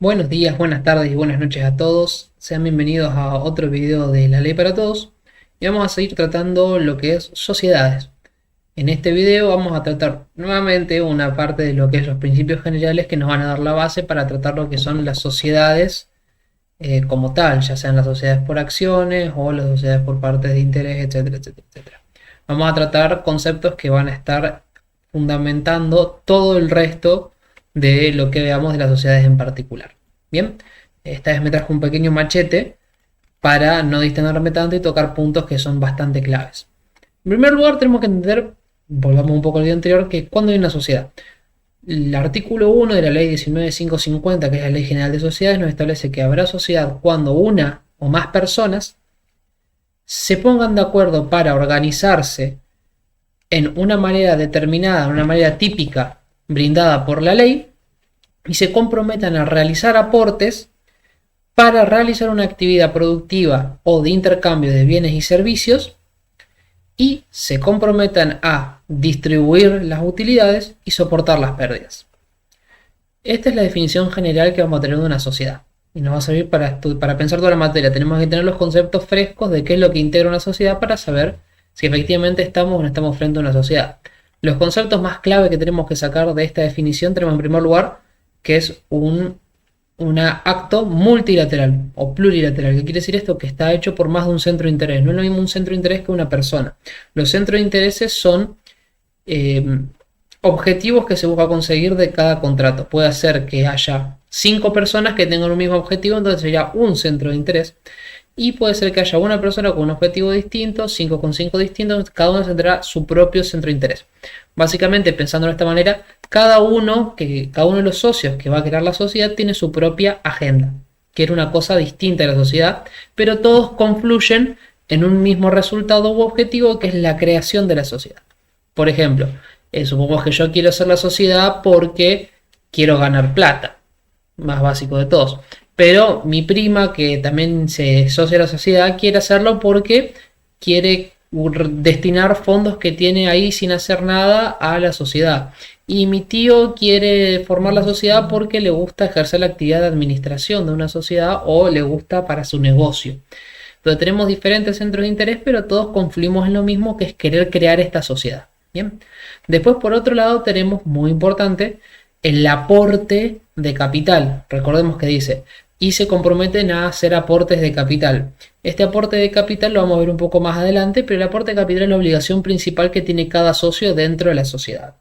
Buenos días, buenas tardes y buenas noches a todos. Sean bienvenidos a otro video de La Ley para Todos. Y vamos a seguir tratando lo que es sociedades. En este video vamos a tratar nuevamente una parte de lo que es los principios generales que nos van a dar la base para tratar lo que son las sociedades como tal, ya sean las sociedades por acciones o las sociedades por partes de interés, etcétera, etcétera, etcétera. Vamos a tratar conceptos que van a estar fundamentando todo el resto de lo que veamos de las sociedades en particular. Bien, esta vez me trajo un pequeño machete para no distenderme tanto y tocar puntos que son bastante claves. En primer lugar, tenemos que entender, volvamos un poco al video anterior, que cuando hay una sociedad. El artículo 1 de la ley 19.550, que es la ley general de sociedades, nos establece que habrá sociedad cuando una o más personas se pongan de acuerdo para organizarse en una manera determinada, una manera típica brindada por la ley, y se comprometan a realizar aportes para realizar una actividad productiva o de intercambio de bienes y servicios, y se comprometan a distribuir las utilidades y soportar las pérdidas. Esta es la definición general que vamos a tener de una sociedad y nos va a servir para pensar toda la materia. Tenemos que tener los conceptos frescos de qué es lo que integra una sociedad para saber si efectivamente estamos o no estamos frente a una sociedad. Los conceptos más clave que tenemos que sacar de esta definición tenemos en primer lugar que es un acto multilateral o plurilateral. ¿Qué quiere decir esto? Que está hecho por más de un centro de interés. No es lo mismo un centro de interés que una persona. Los centros de intereses son objetivos que se busca conseguir de cada contrato. Puede ser que haya 5 personas que tengan un mismo objetivo, entonces sería un centro de interés. Y puede ser que haya una persona con un objetivo distinto, 5 con 5 distintos, cada uno tendrá su propio centro de interés. Básicamente, pensando de esta manera, cada uno de los socios que va a crear la sociedad tiene su propia agenda, que era una cosa distinta de la sociedad, pero todos confluyen en un mismo resultado u objetivo, que es la creación de la sociedad. Por ejemplo, supongamos que yo quiero hacer la sociedad porque quiero ganar plata, más básico de todos. Pero mi prima, que también se asocia a la sociedad, quiere hacerlo porque quiere destinar fondos que tiene ahí sin hacer nada a la sociedad. Y mi tío quiere formar la sociedad porque le gusta ejercer la actividad de administración de una sociedad o le gusta para su negocio. Entonces tenemos diferentes centros de interés, pero todos confluimos en lo mismo, que es querer crear esta sociedad. Bien. Después, por otro lado, tenemos, muy importante, el aporte de capital. Recordemos que dice, y se comprometen a hacer aportes de capital. Este aporte de capital lo vamos a ver un poco más adelante, pero el aporte de capital es la obligación principal que tiene cada socio dentro de la sociedad.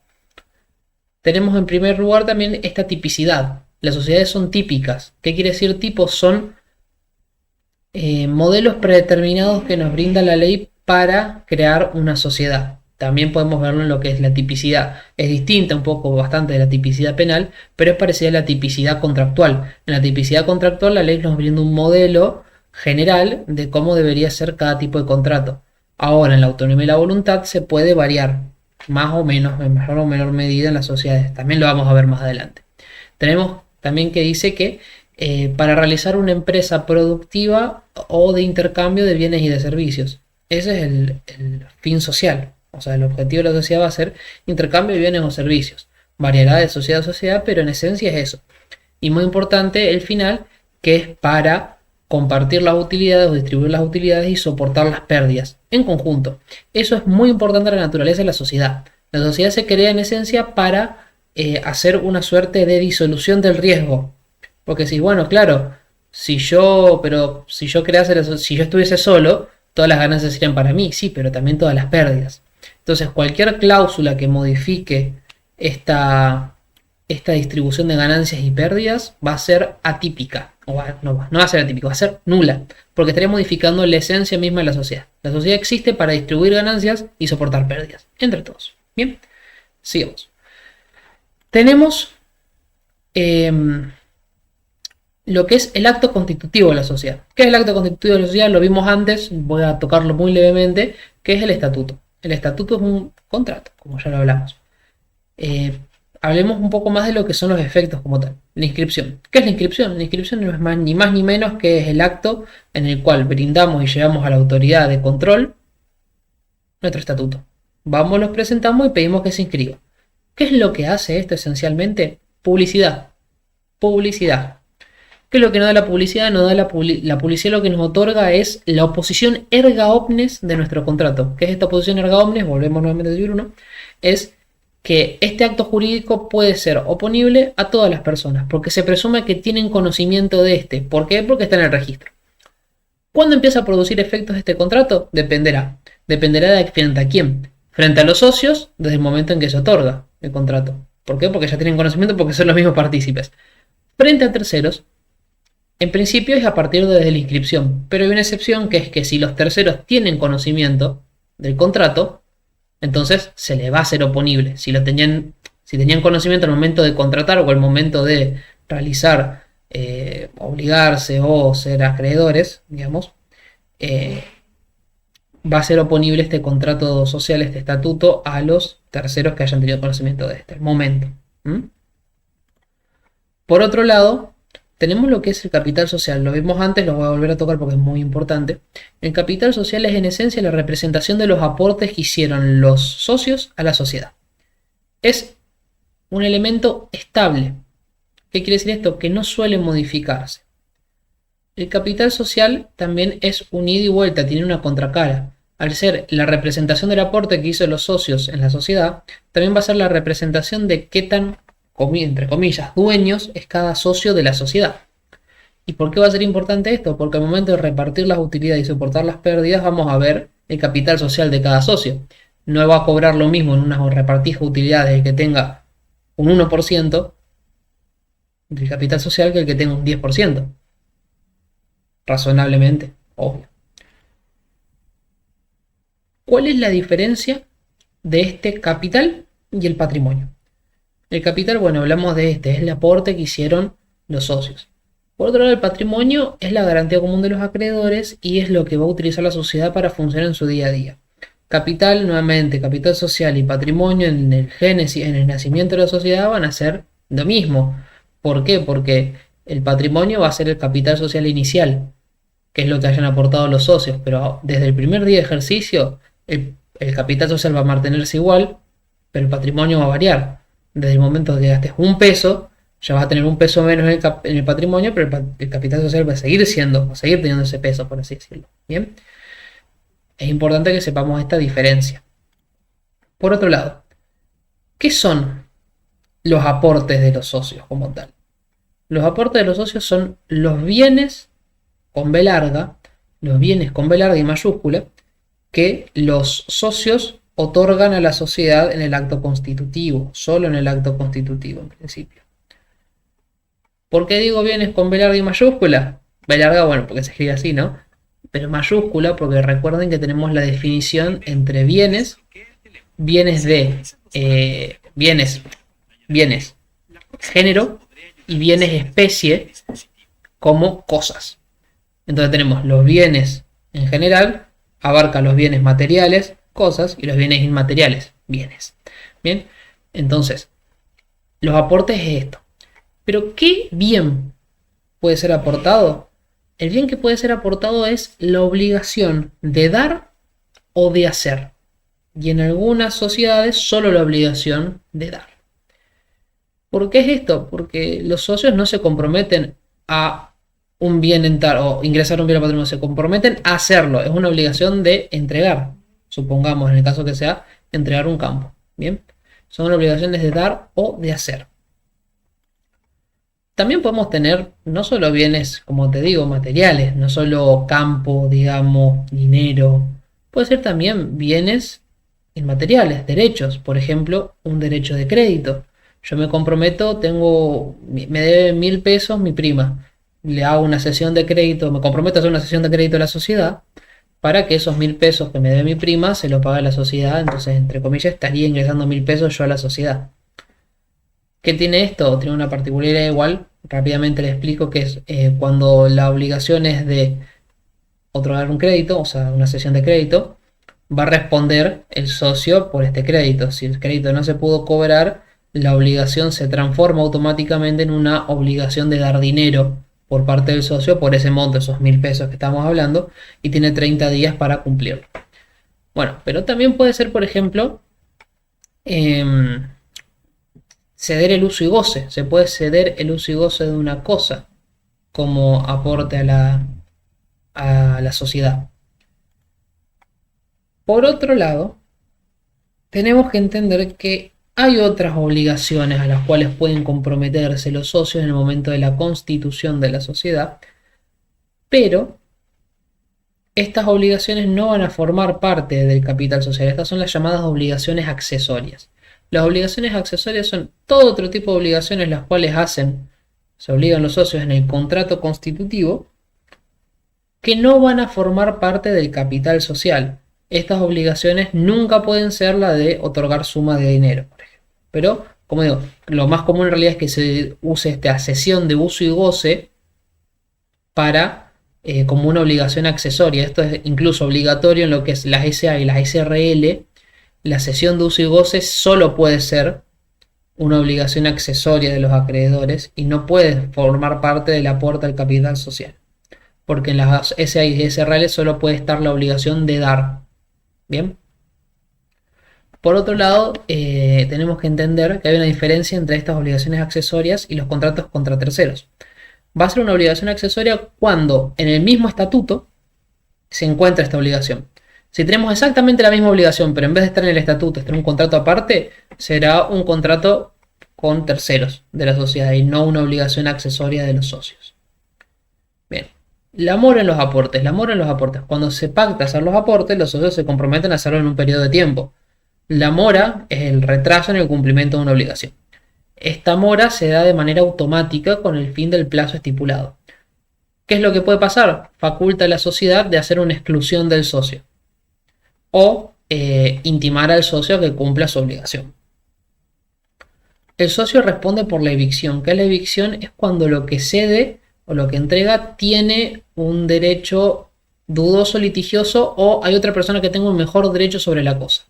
Tenemos en primer lugar también esta tipicidad. Las sociedades son típicas. ¿Qué quiere decir tipos? Son modelos predeterminados que nos brinda la ley para crear una sociedad. También podemos verlo en lo que es la tipicidad. Es distinta un poco, bastante de la tipicidad penal, pero es parecida a la tipicidad contractual. En la tipicidad contractual la ley nos brinda un modelo general de cómo debería ser cada tipo de contrato. Ahora, en la autonomía y la voluntad se puede variar, más o menos, en mayor o menor medida en las sociedades. También lo vamos a ver más adelante. Tenemos también que dice que para realizar una empresa productiva o de intercambio de bienes y de servicios. Ese es el fin social. O sea, el objetivo de la sociedad va a ser intercambio de bienes o servicios. Variará de sociedad a sociedad, pero en esencia es eso. Y muy importante el final, que es para compartir las utilidades o distribuir las utilidades y soportar las pérdidas en conjunto. Eso es muy importante en la naturaleza de la sociedad. La sociedad se crea en esencia para hacer una suerte de disolución del riesgo. Porque si, bueno, claro, si yo estuviese solo, todas las ganancias serían para mí, sí, pero también todas las pérdidas. Entonces, cualquier cláusula que modifique esta distribución de ganancias y pérdidas va a ser atípica. No va a ser atípica, va a ser nula. Porque estaría modificando la esencia misma de la sociedad. La sociedad existe para distribuir ganancias y soportar pérdidas. Entre todos. Bien, sigamos. Tenemos lo que es el acto constitutivo de la sociedad. ¿Qué es el acto constitutivo de la sociedad? Lo vimos antes, voy a tocarlo muy levemente, que es el estatuto. El estatuto es un contrato, como ya lo hablamos. Hablemos un poco más de lo que son los efectos como tal. La inscripción. ¿Qué es la inscripción? La inscripción no es ni más ni menos que es el acto en el cual brindamos y llevamos a la autoridad de control nuestro estatuto. Vamos, los presentamos y pedimos que se inscriba. ¿Qué es lo que hace esto esencialmente? Publicidad. Publicidad. ¿Qué es lo que nos da la publicidad? Nos da la publicidad, lo que nos otorga es la oposición erga omnes de nuestro contrato. ¿Qué es esta oposición erga omnes? Volvemos nuevamente al libro 1. Es que este acto jurídico puede ser oponible a todas las personas, porque se presume que tienen conocimiento de este. ¿Por qué? Porque está en el registro. ¿Cuándo empieza a producir efectos este contrato? Dependerá. Dependerá de frente a quién. Frente a los socios, desde el momento en que se otorga el contrato. ¿Por qué? Porque ya tienen conocimiento, porque son los mismos partícipes. Frente a terceros, en principio es a partir de la inscripción, pero hay una excepción, que es que si los terceros tienen conocimiento del contrato, entonces se le va a ser oponible. Si tenían conocimiento al momento de contratar o al momento de realizar, obligarse o ser acreedores, digamos, va a ser oponible este contrato social, este estatuto, a los terceros que hayan tenido conocimiento de este momento. Por otro lado, tenemos lo que es el capital social. Lo vimos antes, lo voy a volver a tocar porque es muy importante. El capital social es en esencia la representación de los aportes que hicieron los socios a la sociedad. Es un elemento estable. ¿Qué quiere decir esto? Que no suele modificarse. El capital social también es un ida y vuelta, tiene una contracara. Al ser la representación del aporte que hizo los socios en la sociedad, también va a ser la representación de qué tan, entre comillas, dueños es cada socio de la sociedad. ¿Y por qué va a ser importante esto? Porque al momento de repartir las utilidades y soportar las pérdidas, vamos a ver el capital social de cada socio. No va a cobrar lo mismo en unas repartidas utilidades el que tenga un 1% del capital social que el que tenga un 10%. Razonablemente, obvio. ¿Cuál es la diferencia de este capital y el patrimonio? El capital, bueno, hablamos de este, es el aporte que hicieron los socios. Por otro lado, el patrimonio es la garantía común de los acreedores y es lo que va a utilizar la sociedad para funcionar en su día a día. Capital, nuevamente, capital social y patrimonio en el génesis, en el nacimiento de la sociedad van a ser lo mismo. ¿Por qué? Porque el patrimonio va a ser el capital social inicial, que es lo que hayan aportado los socios, pero desde el primer día de ejercicio el capital social va a mantenerse igual, pero el patrimonio va a variar. Desde el momento que gastes un peso, ya vas a tener un peso menos en el patrimonio, pero el capital social va a seguir teniendo ese peso, por así decirlo. Bien, es importante que sepamos esta diferencia. Por otro lado, ¿qué son los aportes de los socios como tal? Los aportes de los socios son los bienes con B larga, y mayúscula, que los socios otorgan a la sociedad en el acto constitutivo, solo en el acto constitutivo en principio. ¿Por qué digo bienes con B larga y mayúscula? B larga, bueno, porque se escribe así, ¿no? Pero mayúscula porque recuerden que tenemos la definición entre bienes género y bienes especie como cosas. Entonces tenemos los bienes en general, abarca los bienes materiales, cosas, y los bienes inmateriales, bienes. Bien, entonces, los aportes es esto. Pero ¿qué bien puede ser aportado? El bien que puede ser aportado es la obligación de dar o de hacer. Y en algunas sociedades solo la obligación de dar. ¿Por qué es esto? Porque los socios no se comprometen a un bien o ingresar un bien al patrimonio, se comprometen a hacerlo. Es una obligación de entregar. Supongamos, en el caso que sea, entregar un campo. Bien, son obligaciones de dar o de hacer. También podemos tener no solo bienes, como te digo, materiales, no solo campo, digamos, dinero. Puede ser también bienes inmateriales, derechos. Por ejemplo, un derecho de crédito. Yo me comprometo, me debe 1.000 pesos mi prima. Le hago una cesión de crédito, me comprometo a hacer una cesión de crédito a la sociedad para que esos 1.000 pesos que me debe mi prima se lo pague la sociedad. Entonces, entre comillas, estaría ingresando 1.000 pesos yo a la sociedad. ¿Qué tiene esto? Tiene una particularidad igual. Rápidamente le explico que es cuando la obligación es de otorgar un crédito, o sea, una cesión de crédito, va a responder el socio por este crédito. Si el crédito no se pudo cobrar, la obligación se transforma automáticamente en una obligación de dar dinero por parte del socio por ese monto, esos 1.000 pesos que estamos hablando, y tiene 30 días para cumplirlo. Bueno, pero también puede ser, por ejemplo, ceder el uso y goce. Se puede ceder el uso y goce de una cosa. como aporte a la sociedad. Por otro lado, tenemos que entender que hay otras obligaciones a las cuales pueden comprometerse los socios en el momento de la constitución de la sociedad, pero estas obligaciones no van a formar parte del capital social. Estas son las llamadas obligaciones accesorias. Las obligaciones accesorias son todo otro tipo de obligaciones las cuales se obligan los socios en el contrato constitutivo, que no van a formar parte del capital social. Estas obligaciones nunca pueden ser la de otorgar suma de dinero, por ejemplo. Pero, como digo, lo más común en realidad es que se use esta cesión de uso y goce para como una obligación accesoria. Esto es incluso obligatorio en lo que es las SA y las SRL. La cesión de uso y goce solo puede ser una obligación accesoria de los acreedores y no puede formar parte del aporte al capital social. Porque en las SA y SRL solo puede estar la obligación de dar. Bien. Por otro lado, tenemos que entender que hay una diferencia entre estas obligaciones accesorias y los contratos contra terceros. Va a ser una obligación accesoria cuando en el mismo estatuto se encuentra esta obligación. Si tenemos exactamente la misma obligación, pero en vez de estar en el estatuto, está en un contrato aparte, será un contrato con terceros de la sociedad y no una obligación accesoria de los socios. Bien. La mora en los aportes. La mora en los aportes. Cuando se pacta hacer los aportes, los socios se comprometen a hacerlo en un periodo de tiempo. La mora es el retraso en el cumplimiento de una obligación. Esta mora se da de manera automática con el fin del plazo estipulado. ¿Qué es lo que puede pasar? Faculta a la sociedad de hacer una exclusión del socio o intimar al socio que cumpla su obligación. El socio responde por la evicción. ¿Qué es la evicción? Es cuando lo que cede o lo que entrega tiene un derecho dudoso, litigioso, o hay otra persona que tenga un mejor derecho sobre la cosa.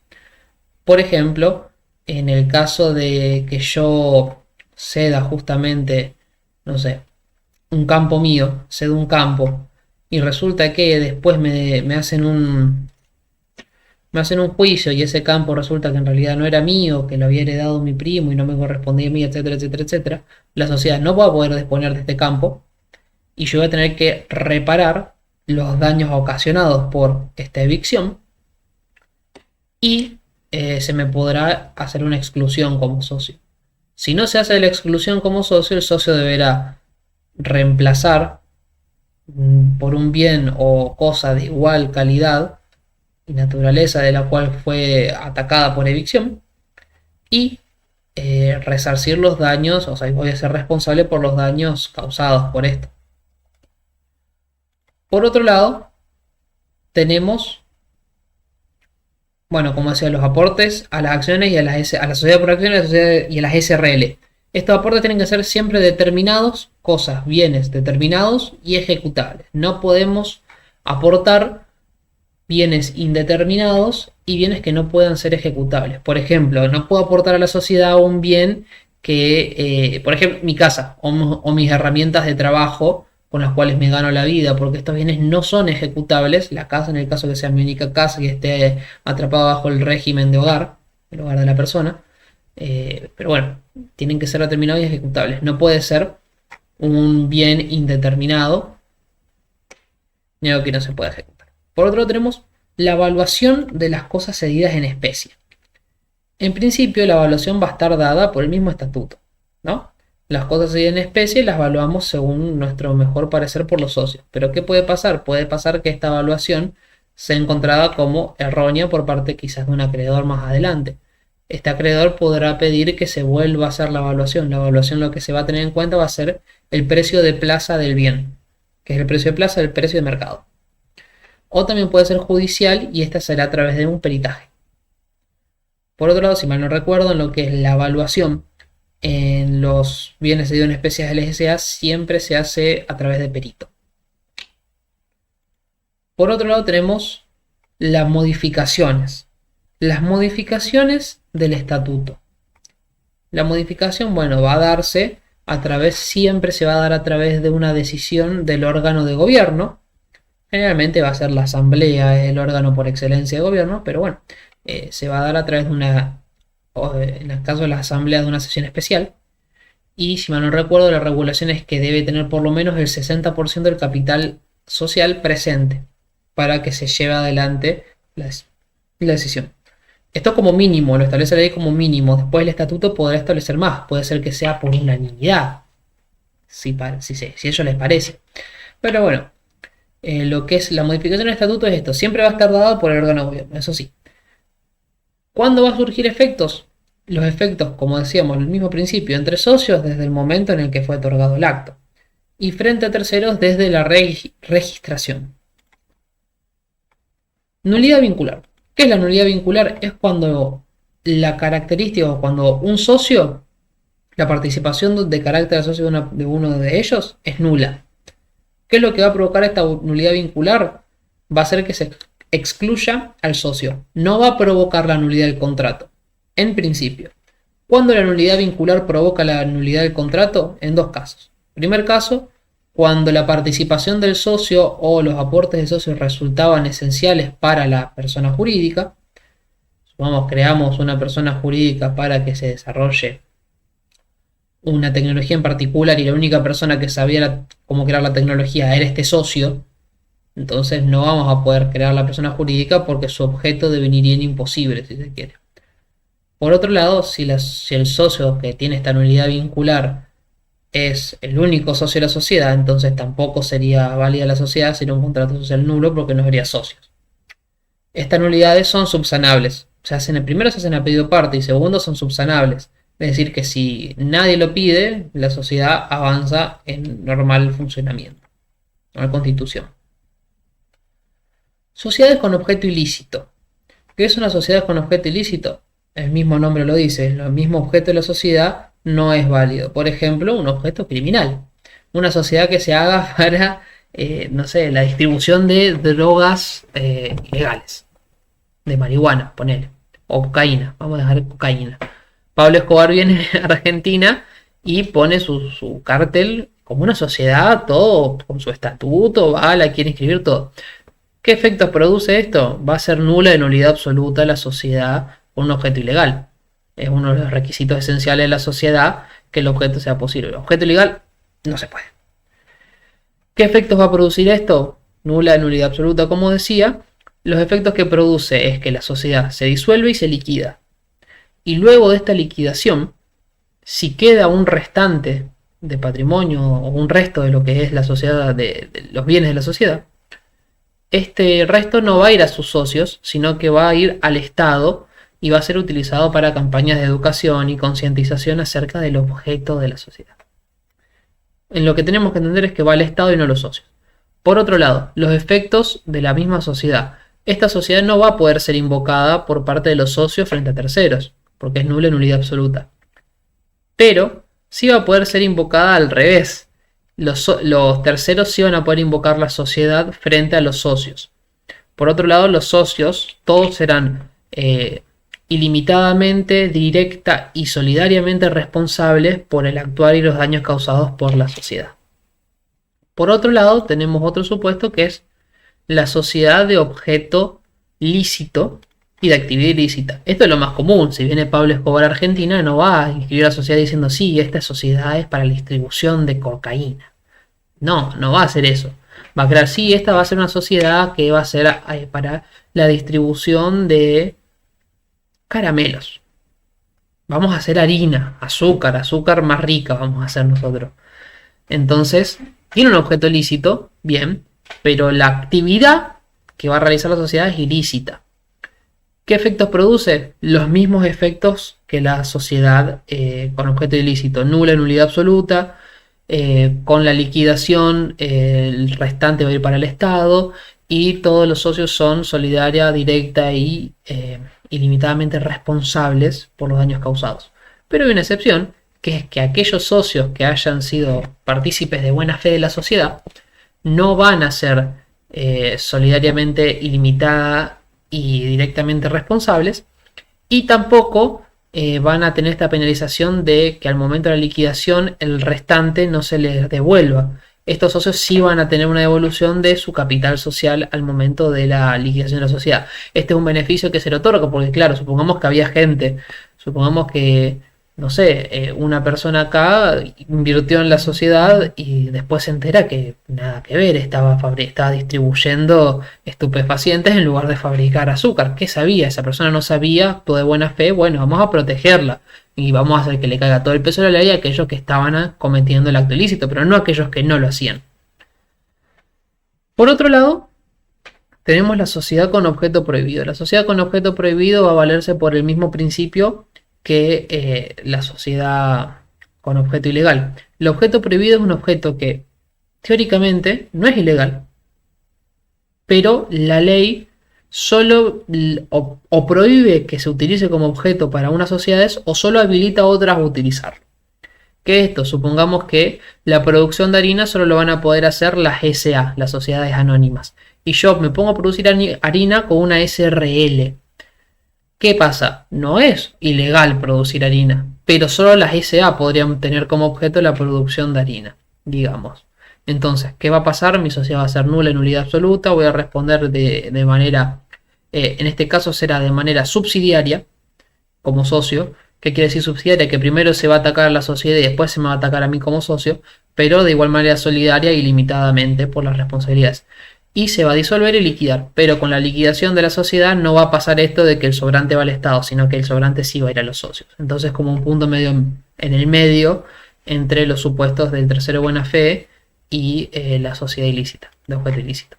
Por ejemplo, en el caso de que yo ceda justamente, no sé, un campo mío, cedo un campo, y resulta que después me hacen un juicio y ese campo resulta que en realidad no era mío, que lo había heredado mi primo y no me correspondía a mí, etcétera, etcétera, etcétera, la sociedad no va a poder disponer de este campo y yo voy a tener que reparar los daños ocasionados por esta evicción y se me podrá hacer una exclusión como socio. Si no se hace la exclusión como socio, el socio deberá reemplazar por un bien o cosa de igual calidad y naturaleza de la cual fue atacada por evicción y resarcir los daños, o sea, voy a ser responsable por los daños causados por esto. Por otro lado, tenemos, bueno, como decía, los aportes a las acciones y a la sociedad por acciones y a las SRL. Estos aportes tienen que ser siempre determinados, cosas, bienes determinados y ejecutables. No podemos aportar bienes indeterminados y bienes que no puedan ser ejecutables. Por ejemplo, no puedo aportar a la sociedad un bien que, por ejemplo, mi casa o mis herramientas de trabajo con las cuales me gano la vida, porque estos bienes no son ejecutables. La casa, en el caso que sea mi única casa y esté atrapada bajo el régimen de hogar, el hogar de la persona, pero bueno, tienen que ser determinados y ejecutables. No puede ser un bien indeterminado ni algo que no se pueda ejecutar. Por otro lado, tenemos la evaluación de las cosas cedidas en especie. En principio, la evaluación va a estar dada por el mismo estatuto, ¿no? Las cosas cedidas en especie las evaluamos según nuestro mejor parecer por los socios. Pero ¿qué puede pasar? Puede pasar que esta evaluación sea encontrada como errónea por parte quizás de un acreedor más adelante. Este acreedor podrá pedir que se vuelva a hacer la evaluación. La evaluación, lo que se va a tener en cuenta va a ser el precio de plaza del bien, que es el precio de plaza del precio de mercado. O también puede ser judicial y esta será a través de un peritaje. Por otro lado, si mal no recuerdo, en lo que es la evaluación en los bienes cedidos en especie del LSA siempre se hace a través de perito. Por otro lado tenemos las modificaciones. Las modificaciones del estatuto. La modificación, bueno, va a darse a través, siempre se va a dar a través de una decisión del órgano de gobierno. Generalmente va a ser la asamblea, el órgano por excelencia de gobierno, pero bueno, se va a dar a través de una, en el caso de la asamblea, de una sesión especial. y si mal no recuerdo la regulación es que debe tener por lo menos el 60% del capital social presente para que se lleve adelante la decisión. Esto como mínimo, lo establece la ley como mínimo. Después el estatuto podrá establecer más, puede ser que sea por unanimidad, si a ellos les parece. Pero bueno, lo que es la modificación del estatuto es esto, siempre va a estar dado por el órgano de gobierno, eso sí. ¿Cuándo va a surgir efectos? Los efectos, como decíamos, el mismo principio, entre socios desde el momento en el que fue otorgado el acto y frente a terceros desde la registración. Nulidad vincular. ¿Qué es la nulidad vincular? Es cuando la característica o cuando un socio, la participación de carácter de socio de uno de ellos es nula. ¿Qué es lo que va a provocar esta nulidad vincular? Va a ser que se excluya al socio. No va a provocar la nulidad del contrato. En principio. ¿Cuándo la nulidad vincular provoca la nulidad del contrato? En dos casos. Primer caso, cuando la participación del socio o los aportes del socio resultaban esenciales para la persona jurídica. Supongamos, creamos una persona jurídica para que se desarrolle una tecnología en particular y la única persona que sabía cómo crear la tecnología era este socio, entonces no vamos a poder crear la persona jurídica porque su objeto deveniría imposible, si se quiere. Por otro lado, si el socio que tiene esta nulidad vincular es el único socio de la sociedad, entonces tampoco sería válida la sociedad, sería un contrato social nulo porque no habría socios. Estas nulidades son subsanables. Primero se hacen a pedido parte y segundo son subsanables. Es decir, que si nadie lo pide, la sociedad avanza en normal funcionamiento, normal constitución. Sociedades con objeto ilícito. ¿Qué es una sociedad con objeto ilícito? El mismo nombre lo dice, el mismo objeto de la sociedad no es válido. Por ejemplo, un objeto criminal. Una sociedad que se haga para, no sé, la distribución de drogas ilegales. De marihuana, ponele. O cocaína, vamos a dejar cocaína. Pablo Escobar viene a Argentina y pone su cártel como una sociedad, todo con su estatuto, la quiere inscribir todo. ¿Qué efectos produce esto? Va a ser nula de nulidad absoluta la sociedad con un objeto ilegal. Es uno de los requisitos esenciales de la sociedad que el objeto sea posible. El objeto ilegal no se puede. ¿Qué efectos va a producir esto? Nula de nulidad absoluta, como decía. Los efectos que produce es que la sociedad se disuelve y se liquida. Y luego de esta liquidación, si queda un restante de patrimonio o un resto de lo que es la sociedad, de los bienes de la sociedad, este resto no va a ir a sus socios, sino que va a ir al Estado y va a ser utilizado para campañas de educación y concientización acerca del objeto de la sociedad. En lo que tenemos que entender es que va al Estado y no a los socios. Por otro lado, los efectos de la misma sociedad. Esta sociedad no va a poder ser invocada por parte de los socios frente a terceros, porque es nula nulidad absoluta. Pero sí va a poder ser invocada al revés. Los terceros sí van a poder invocar la sociedad frente a los socios. Por otro lado, los socios todos serán ilimitadamente, directa y solidariamente responsables por el actuar y los daños causados por la sociedad. Por otro lado, tenemos otro supuesto que es la sociedad de objeto lícito y de actividad ilícita. Esto es lo más común. Si viene Pablo Escobar a Argentina, no va a inscribir a la sociedad diciendo sí, esta sociedad es para la distribución de cocaína. No va a hacer eso. Va a crear, sí, esta va a ser una sociedad que va a ser para la distribución de caramelos. Vamos a hacer harina, azúcar más rica vamos a hacer nosotros. Entonces, tiene un objeto ilícito, bien, pero la actividad que va a realizar la sociedad es ilícita. ¿Qué efectos produce? Los mismos efectos que la sociedad con objeto ilícito. Nula nulidad absoluta. Con la liquidación el restante va a ir para el Estado y todos los socios son solidaria, directa y ilimitadamente responsables por los daños causados. Pero hay una excepción, que es que aquellos socios que hayan sido partícipes de buena fe de la sociedad no van a ser solidariamente ilimitada y directamente responsables, y tampoco van a tener esta penalización de que al momento de la liquidación el restante no se les devuelva. Estos socios sí van a tener una devolución de su capital social al momento de la liquidación de la sociedad. Este es un beneficio que se le otorga porque, claro, supongamos que había gente, supongamos que no sé, una persona acá invirtió en la sociedad y después se entera que nada que ver, estaba distribuyendo estupefacientes en lugar de fabricar azúcar. ¿Qué sabía? Esa persona no sabía, actuó de buena fe, bueno, vamos a protegerla y vamos a hacer que le caiga todo el peso de la ley a aquellos que estaban cometiendo el acto ilícito, pero no a aquellos que no lo hacían. Por otro lado, tenemos la sociedad con objeto prohibido. La sociedad con objeto prohibido va a valerse por el mismo principio que la sociedad con objeto ilegal. El objeto prohibido es un objeto que teóricamente no es ilegal, pero la ley solo o prohíbe que se utilice como objeto para unas sociedades o solo habilita a otras a utilizar. ¿Qué es esto? Supongamos que la producción de harina solo lo van a poder hacer las SA, las sociedades anónimas. Y yo me pongo a producir harina con una SRL. ¿Qué pasa? No es ilegal producir harina, pero solo las SA podrían tener como objeto la producción de harina, digamos. Entonces, ¿qué va a pasar? Mi sociedad va a ser nula en nulidad absoluta, voy a responder de manera, en este caso será de manera subsidiaria, como socio. ¿Qué quiere decir subsidiaria? Que primero se va a atacar a la sociedad y después se me va a atacar a mí como socio, pero de igual manera solidaria y limitadamente por las responsabilidades. Y se va a disolver y liquidar, pero con la liquidación de la sociedad no va a pasar esto de que el sobrante va al Estado, sino que el sobrante sí va a ir a los socios. Entonces, como un punto medio en el medio entre los supuestos del tercero buena fe y la sociedad ilícita, de objeto ilícito.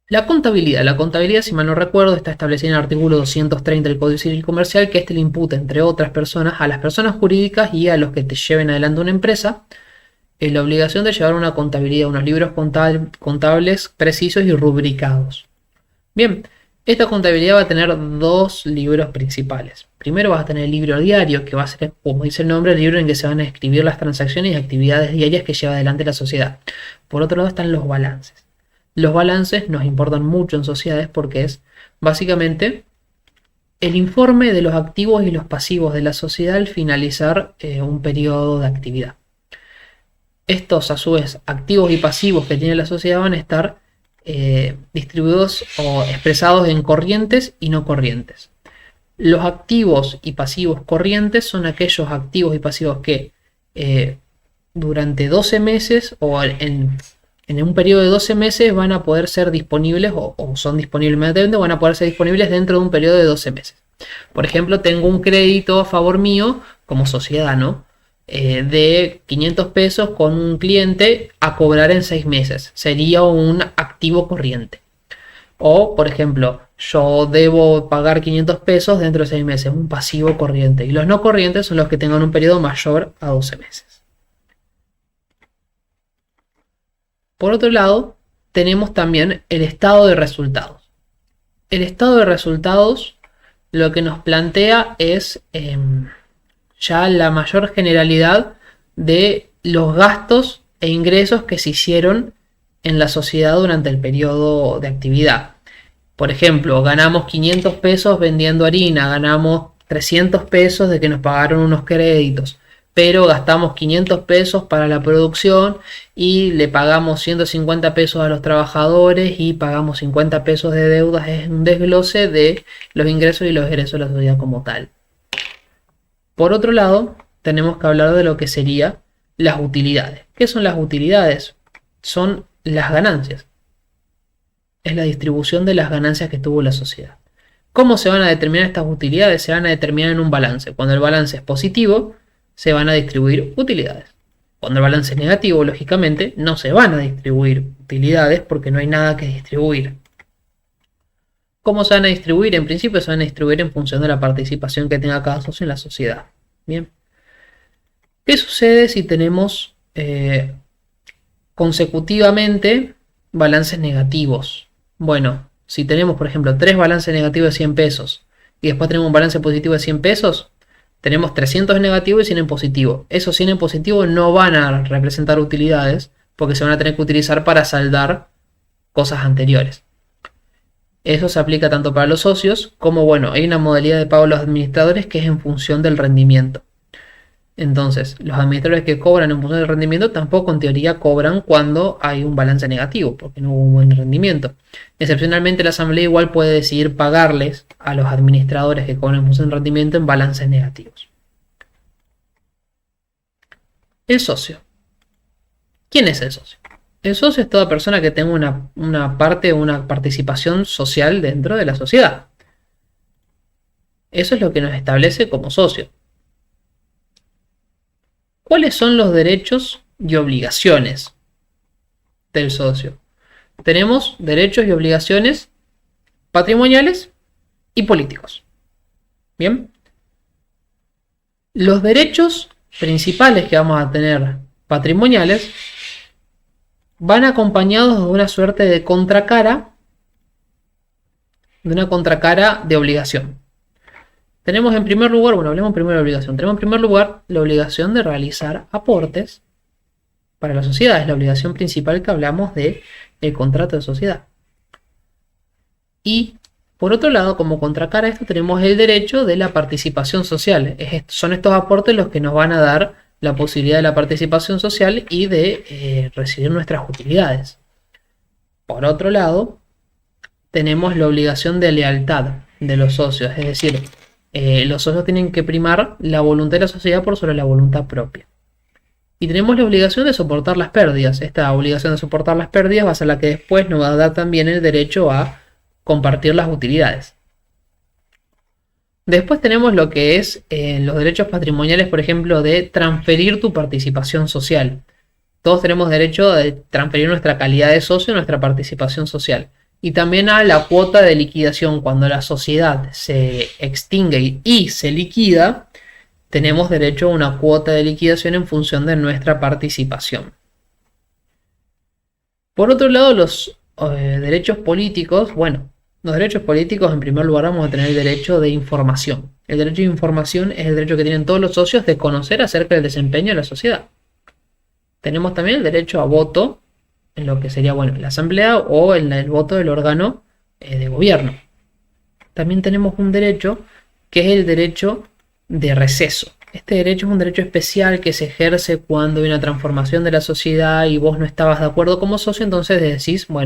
La contabilidad, si mal no recuerdo, está establecida en el artículo 230 del Código Civil Comercial, que le imputa, entre otras personas, a las personas jurídicas y a los que te lleven adelante una empresa, la obligación de llevar una contabilidad, unos libros contables precisos y rubricados. Bien, esta contabilidad va a tener dos libros principales. Primero vas a tener el libro diario, que va a ser, como dice el nombre, el libro en que se van a escribir las transacciones y actividades diarias que lleva adelante la sociedad. Por otro lado están los balances. Los balances nos importan mucho en sociedades porque es básicamente el informe de los activos y los pasivos de la sociedad al finalizar un periodo de actividad. Estos, a su vez, activos y pasivos que tiene la sociedad van a estar distribuidos o expresados en corrientes y no corrientes. Los activos y pasivos corrientes son aquellos activos y pasivos que durante 12 meses o en un periodo de 12 meses van a poder ser disponibles o son disponibles inmediatamente, van a poder ser disponibles dentro de un periodo de 12 meses. Por ejemplo, tengo un crédito a favor mío como sociedad, ¿no? De 500 pesos con un cliente a cobrar en 6 meses. Sería un activo corriente. O, por ejemplo, yo debo pagar 500 pesos dentro de 6 meses, un pasivo corriente. Y los no corrientes son los que tengan un periodo mayor a 12 meses. Por otro lado, tenemos también el estado de resultados. El estado de resultados lo que nos plantea es ya la mayor generalidad de los gastos e ingresos que se hicieron en la sociedad durante el periodo de actividad. Por ejemplo, ganamos 500 pesos vendiendo harina, ganamos 300 pesos de que nos pagaron unos créditos, pero gastamos 500 pesos para la producción y le pagamos 150 pesos a los trabajadores y pagamos 50 pesos de deudas. Es un desglose de los ingresos y los egresos de la sociedad como tal. Por otro lado, tenemos que hablar de lo que serían las utilidades. ¿Qué son las utilidades? Son las ganancias. Es la distribución de las ganancias que tuvo la sociedad. ¿Cómo se van a determinar estas utilidades? Se van a determinar en un balance. Cuando el balance es positivo, se van a distribuir utilidades. Cuando el balance es negativo, lógicamente, no se van a distribuir utilidades porque no hay nada que distribuir. ¿Cómo se van a distribuir? En principio se van a distribuir en función de la participación que tenga cada socio en la sociedad. Bien. ¿Qué sucede si tenemos consecutivamente balances negativos? Bueno, si tenemos, por ejemplo, 3 balances negativos de 100 pesos y después tenemos un balance positivo de 100 pesos, tenemos 300 en negativo y 100 en positivo. Esos 100 en positivo no van a representar utilidades porque se van a tener que utilizar para saldar cosas anteriores. Eso se aplica tanto para los socios como, bueno, hay una modalidad de pago a los administradores que es en función del rendimiento. Entonces, los administradores que cobran en función del rendimiento tampoco en teoría cobran cuando hay un balance negativo, porque no hubo un buen rendimiento. Excepcionalmente, la asamblea igual puede decidir pagarles a los administradores que cobran en función del rendimiento en balances negativos. El socio. ¿Quién es el socio? El socio es toda persona que tenga una participación social dentro de la sociedad. Eso es lo que nos establece como socio. ¿Cuáles son los derechos y obligaciones del socio? Tenemos derechos y obligaciones patrimoniales y políticos. Bien. Los derechos principales que vamos a tener patrimoniales van acompañados de una suerte de contracara, de obligación. Tenemos en primer lugar, hablemos primero de obligación. Tenemos en primer lugar la obligación de realizar aportes para la sociedad. Es la obligación principal que hablamos del contrato de sociedad. Y por otro lado, como contracara a esto, tenemos el derecho de la participación social. Son estos aportes los que nos van a dar la posibilidad de la participación social y de recibir nuestras utilidades. Por otro lado, tenemos la obligación de lealtad de los socios, es decir, los socios tienen que primar la voluntad de la sociedad por sobre la voluntad propia. Y tenemos la obligación de soportar las pérdidas. Esta obligación de soportar las pérdidas va a ser la que después nos va a dar también el derecho a compartir las utilidades. Después tenemos lo que es los derechos patrimoniales, por ejemplo, de transferir tu participación social. Todos tenemos derecho de transferir nuestra calidad de socio, nuestra participación social. Y también a la cuota de liquidación. Cuando la sociedad se extingue y se liquida, tenemos derecho a una cuota de liquidación en función de nuestra participación. Por otro lado, los derechos políticos, los derechos políticos en primer lugar vamos a tener el derecho de información. El derecho de información es el derecho que tienen todos los socios de conocer acerca del desempeño de la sociedad. Tenemos también el derecho a voto, en lo que sería la asamblea o en el voto del órgano de gobierno. También tenemos un derecho que es el derecho de receso. Este derecho es un derecho especial que se ejerce cuando hay una transformación de la sociedad y vos no estabas de acuerdo como socio, entonces decís, como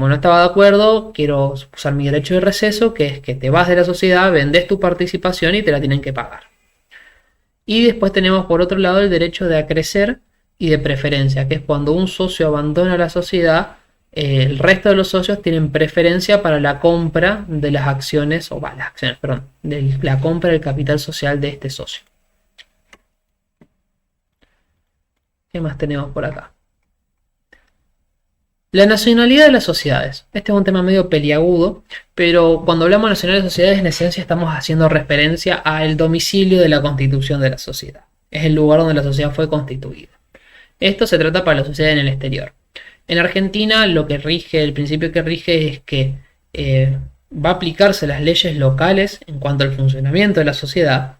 no estaba de acuerdo, quiero usar mi derecho de receso, que es que te vas de la sociedad, vendés tu participación y te la tienen que pagar. Y después tenemos por otro lado el derecho de acrecer y de preferencia, que es cuando un socio abandona la sociedad, el resto de los socios tienen preferencia para la compra de las acciones, de la compra del capital social de este socio. ¿Qué más tenemos por acá? La nacionalidad de las sociedades. Este es un tema medio peliagudo, pero cuando hablamos de nacionalidad de sociedades, en esencia estamos haciendo referencia al domicilio de la constitución de la sociedad. Es el lugar donde la sociedad fue constituida. Esto se trata para la sociedad en el exterior. En Argentina el principio que rige es que va a aplicarse las leyes locales en cuanto al funcionamiento de la sociedad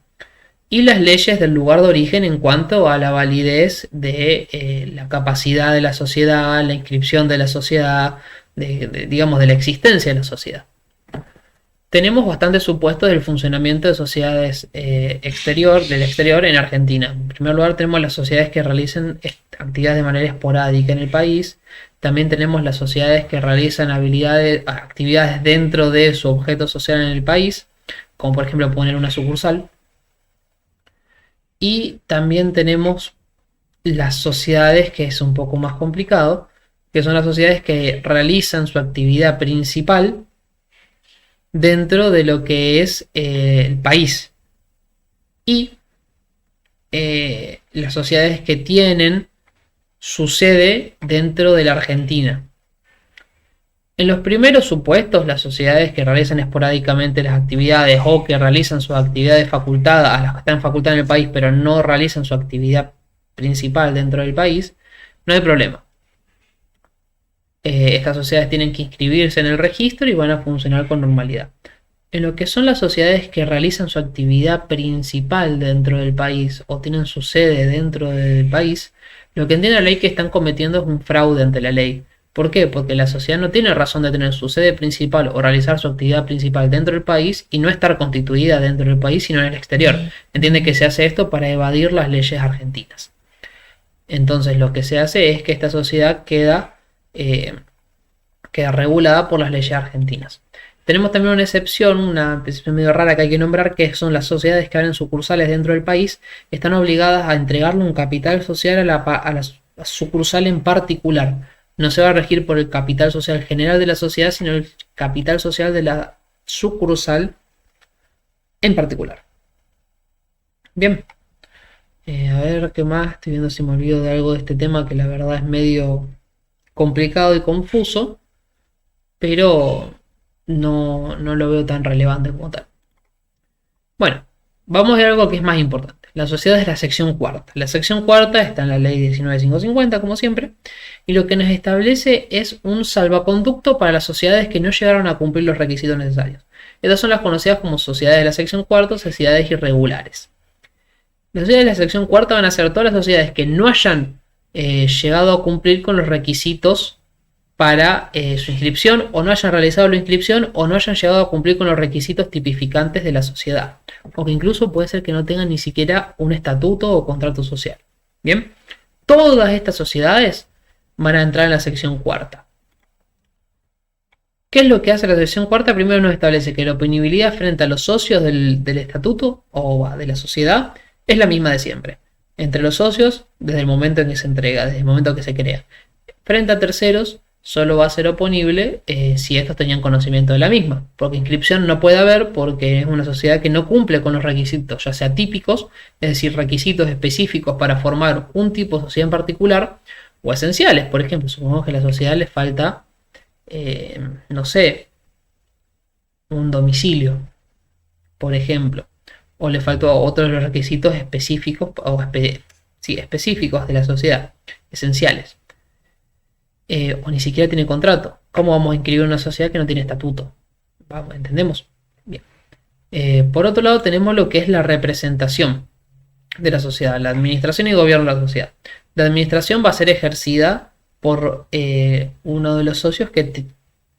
y las leyes del lugar de origen en cuanto a la validez de la capacidad de la sociedad, la inscripción de la sociedad, de la existencia de la sociedad. Tenemos bastantes supuestos del funcionamiento de sociedades del exterior en Argentina. En primer lugar tenemos las sociedades que realizan actividades de manera esporádica en el país. También tenemos las sociedades que realizan actividades dentro de su objeto social en el país, como por ejemplo poner una sucursal. Y también tenemos las sociedades, que es un poco más complicado, que son las sociedades que realizan su actividad principal dentro de lo que es el país. Y las sociedades que tienen su sede dentro de la Argentina. En los primeros supuestos, las sociedades que realizan esporádicamente las actividades o que realizan sus actividades facultadas, a las que están facultadas en el país, pero no realizan su actividad principal dentro del país, no hay problema. Estas sociedades tienen que inscribirse en el registro y van a funcionar con normalidad. En lo que son las sociedades que realizan su actividad principal dentro del país o tienen su sede dentro del país, lo que entiende la ley que están cometiendo es un fraude ante la ley, ¿Por qué? Porque la sociedad no tiene razón de tener su sede principal o realizar su actividad principal dentro del país y no estar constituida dentro del país, sino en el exterior. Entiende que se hace esto para evadir las leyes argentinas. Entonces lo que se hace es que esta sociedad queda regulada por las leyes argentinas. Tenemos también una excepción medio rara que hay que nombrar, que son las sociedades que abren sucursales dentro del país, están obligadas a entregarle un capital social a la sucursal en particular. No se va a regir por el capital social general de la sociedad, sino el capital social de la sucursal en particular. Bien. A ver qué más, estoy viendo si me olvido de algo de este tema que la verdad es medio complicado y confuso, pero no lo veo tan relevante como tal. Bueno, vamos a ver algo que es más importante. La sociedad es la sección cuarta. La sección cuarta está en la ley 19.550, como siempre, y lo que nos establece es un salvaconducto para las sociedades que no llegaron a cumplir los requisitos necesarios. Estas son las conocidas como sociedades de la sección cuarta o sociedades irregulares. Las sociedades de la sección cuarta van a ser todas las sociedades que no hayan llegado a cumplir con los requisitos para su inscripción, o no hayan realizado la inscripción, o no hayan llegado a cumplir con los requisitos tipificantes de la sociedad, o que incluso puede ser que no tengan ni siquiera un estatuto o contrato social. Bien, todas estas sociedades van a entrar en la sección cuarta. ¿Qué es lo que hace la sección cuarta? Primero nos establece que la oponibilidad frente a los socios del estatuto o de la sociedad es la misma de siempre. Entre los socios, desde el momento en que se entrega, desde el momento en que se crea. Frente a terceros, solo va a ser oponible si estos tenían conocimiento de la misma. Porque inscripción no puede haber porque es una sociedad que no cumple con los requisitos, ya sea típicos, es decir, requisitos específicos para formar un tipo de sociedad en particular, o esenciales. Por ejemplo, supongamos que a la sociedad le falta, no sé, un domicilio, por ejemplo. O le faltó otros de los requisitos específicos específicos de la sociedad, esenciales. O ni siquiera tiene contrato. ¿Cómo vamos a inscribir una sociedad que no tiene estatuto? Vamos, ¿entendemos? Bien. Por otro lado tenemos lo que es la representación de la sociedad, la administración y gobierno de la sociedad. La administración va a ser ejercida por uno de los socios que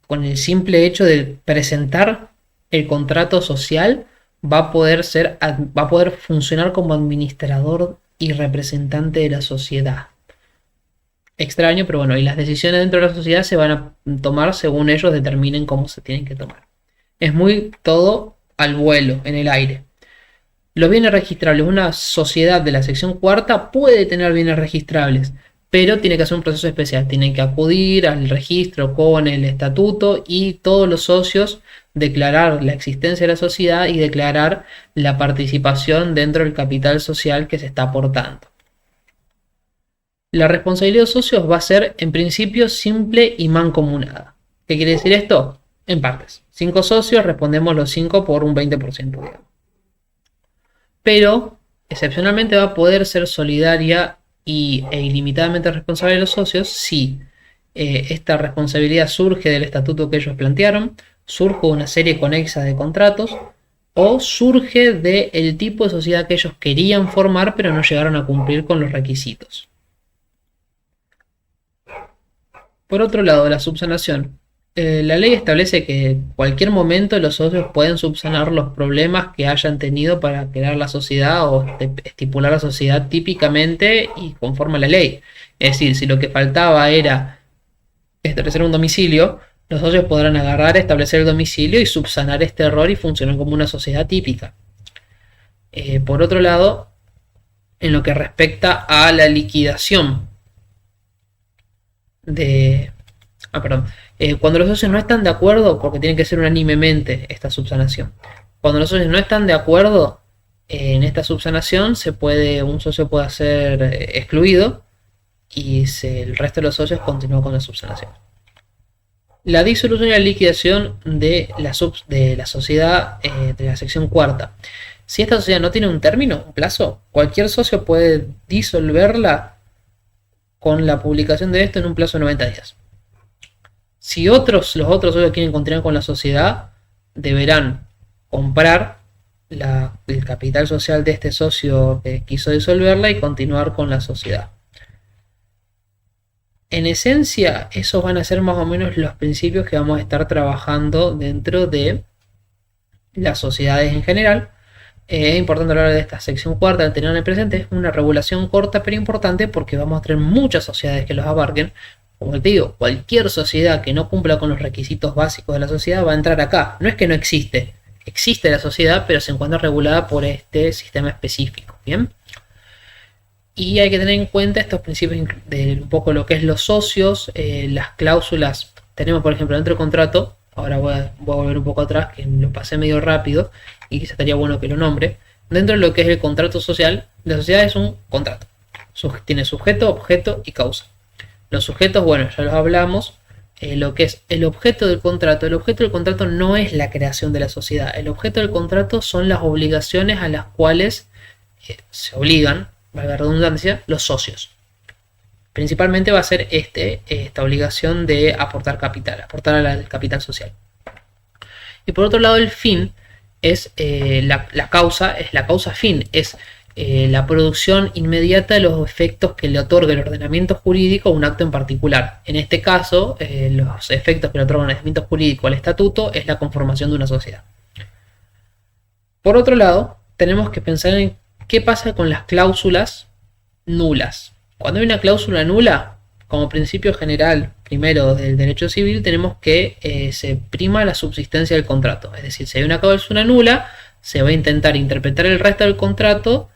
con el simple hecho de presentar el contrato social va a poder funcionar como administrador y representante de la sociedad. Extraño, pero bueno, y las decisiones dentro de la sociedad se van a tomar según ellos determinen cómo se tienen que tomar. Es muy todo al vuelo, en el aire. Los bienes registrables, una sociedad de la sección cuarta puede tener bienes registrables, pero tiene que hacer un proceso especial. Tienen que acudir al registro con el estatuto y todos los socios declarar la existencia de la sociedad y declarar la participación dentro del capital social que se está aportando. La responsabilidad de los socios va a ser en principio simple y mancomunada. ¿Qué quiere decir esto? En partes. 5 socios, respondemos los 5 por un 20%, digamos. Pero excepcionalmente va a poder ser solidaria e ilimitadamente responsable de los socios si esta responsabilidad surge del estatuto que ellos plantearon, surge una serie conexa de contratos o surge del tipo de sociedad que ellos querían formar pero no llegaron a cumplir con los requisitos. Por otro lado, la subsanación. La ley establece que en cualquier momento los socios pueden subsanar los problemas que hayan tenido para crear la sociedad o estipular la sociedad típicamente y conforme a la ley. Es decir, si lo que faltaba era establecer un domicilio, los socios podrán agarrar, establecer el domicilio y subsanar este error y funcionar como una sociedad típica. Por otro lado, en lo que respecta a la liquidación cuando los socios no están de acuerdo, porque tiene que ser unánimemente esta subsanación. Cuando los socios no están de acuerdo en esta subsanación, un socio puede ser excluido y el resto de los socios continúa con la subsanación. La disolución y la liquidación de la sociedad de la sección cuarta. Si esta sociedad no tiene un término, un plazo, cualquier socio puede disolverla con la publicación de esto en un plazo de 90 días. Si los otros socios quieren continuar con la sociedad, deberán comprar el capital social de este socio que quiso disolverla y continuar con la sociedad. En esencia, esos van a ser más o menos los principios que vamos a estar trabajando dentro de las sociedades en general. Es importante hablar de esta sección cuarta, de tener en el presente. Es una regulación corta pero importante porque vamos a tener muchas sociedades que los abarquen. Como te digo, cualquier sociedad que no cumpla con los requisitos básicos de la sociedad va a entrar acá. No es que no existe, existe la sociedad, pero se encuentra regulada por este sistema específico. Bien. Y hay que tener en cuenta estos principios de un poco lo que es los socios, las cláusulas. Tenemos, por ejemplo, dentro del contrato, ahora voy a volver un poco atrás, que lo pasé medio rápido y quizá estaría bueno que lo nombre. Dentro de lo que es el contrato social, la sociedad es un contrato. Tiene sujeto, objeto y causa. Los sujetos, bueno, ya los hablamos. Lo que es el objeto del contrato no es la creación de la sociedad. El objeto del contrato son las obligaciones a las cuales se obligan, valga la redundancia, los socios. Principalmente va a ser esta obligación de aportar capital, aportar al capital social. Y por otro lado, el fin es la causa fin, es la producción inmediata de los efectos que le otorga el ordenamiento jurídico a un acto en particular. En este caso, los efectos que le otorga el ordenamiento jurídico al estatuto es la conformación de una sociedad. Por otro lado, tenemos que pensar en qué pasa con las cláusulas nulas. Cuando hay una cláusula nula, como principio general primero del derecho civil, tenemos que se prima la subsistencia del contrato. Es decir, si hay una cláusula nula, se va a intentar interpretar el resto del contrato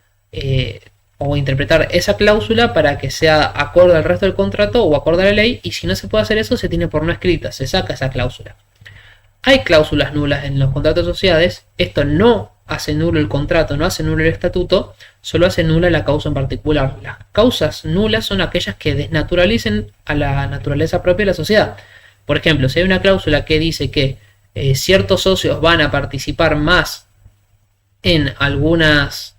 o interpretar esa cláusula para que sea acorde al resto del contrato o acorde a la ley, y si no se puede hacer eso, se tiene por no escrita, se saca esa cláusula. Hay cláusulas nulas en los contratos de sociedades. Esto no hace nulo el contrato, no hace nulo el estatuto, solo hace nula la causa en particular. Las causas nulas son aquellas que desnaturalicen a la naturaleza propia de la sociedad. Por ejemplo, si hay una cláusula que dice que ciertos socios van a participar más en algunas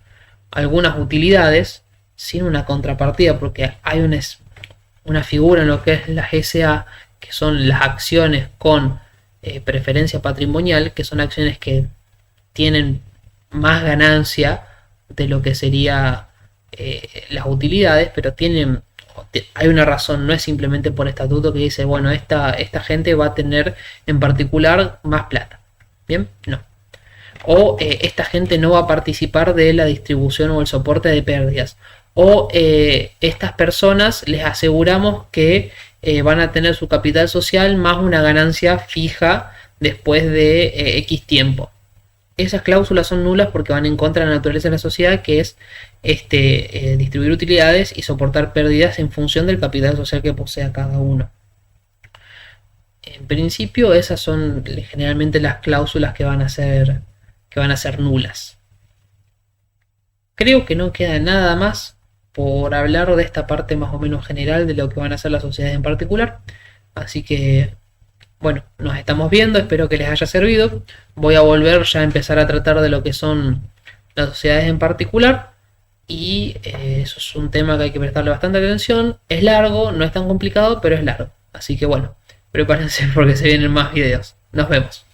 utilidades sin una contrapartida, porque hay una figura en lo que es las SA, que son las acciones con preferencia patrimonial, que son acciones que tienen más ganancia de lo que sería las utilidades, pero hay una razón, no es simplemente por estatuto que dice, bueno, esta gente va a tener en particular más plata. Bien, no. O esta gente no va a participar de la distribución o el soporte de pérdidas. O estas personas les aseguramos que van a tener su capital social más una ganancia fija después de X tiempo. Esas cláusulas son nulas porque van en contra de la naturaleza de la sociedad, que es distribuir utilidades y soportar pérdidas en función del capital social que posea cada uno. En principio, esas son generalmente las cláusulas que van a ser nulas. Creo que no queda nada más por hablar de esta parte más o menos general de lo que van a ser las sociedades en particular. Así que, bueno, nos estamos viendo, espero que les haya servido. Voy a volver ya a empezar a tratar de lo que son las sociedades en particular. Y eso es un tema que hay que prestarle bastante atención. Es largo, no es tan complicado, pero es largo. Así que bueno, prepárense porque se vienen más videos. Nos vemos.